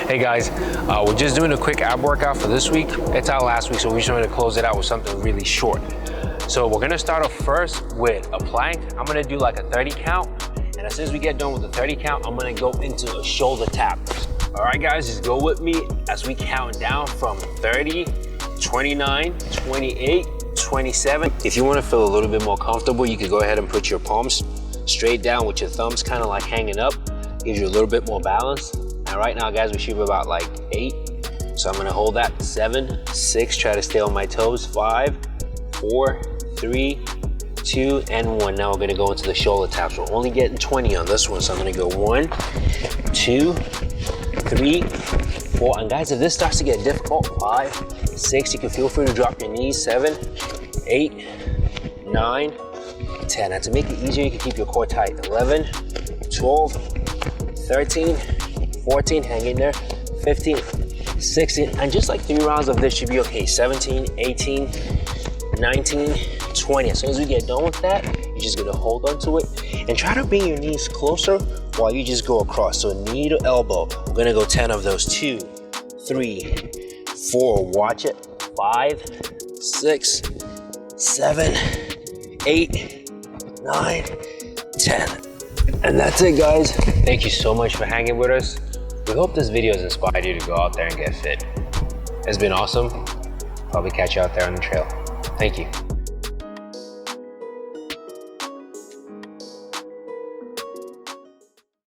Hey guys, we're just doing a quick ab workout for this week. It's our last week, so we just wanted to close it out with something really short. So we're gonna start off first with a plank. I'm gonna do like a 30 count. And as soon as we get done with the 30 count, I'm gonna go into a shoulder tap. All right guys, just go with me as we count down from 30, 29, 28, 27. If you wanna feel a little bit more comfortable, you can go ahead and put your palms straight down with your thumbs kind of like hanging up. Gives you a little bit more balance. And right now guys, we should be about like 8. So I'm gonna hold that. 7, 6, try to stay on my toes. 5, 4, 3, 2, and 1. Now we're gonna go into the shoulder taps. We're only getting 20 on this one. So I'm gonna go 1, 2, 3, 4. And guys, if this starts to get difficult, 5, 6, you can feel free to drop your knees. 7, 8, 9, 10. Now to make it easier, you can keep your core tight. 11, 12, 13, 14, hang in there, 15, 16, and just like 3 rounds of this should be okay. 17, 18, 19, 20. As soon as we get done with that, you're just gonna hold on to it and try to bring your knees closer while you just go across. So knee to elbow. We're gonna go 10 of those. 2, 3, 4, watch it. 5, 6, 7, 8, 9, 10. And that's it guys. Thank you so much for hanging with us. We hope this video has inspired you to go out there and get fit. It's been awesome. Probably catch you out there on the trail. Thank you.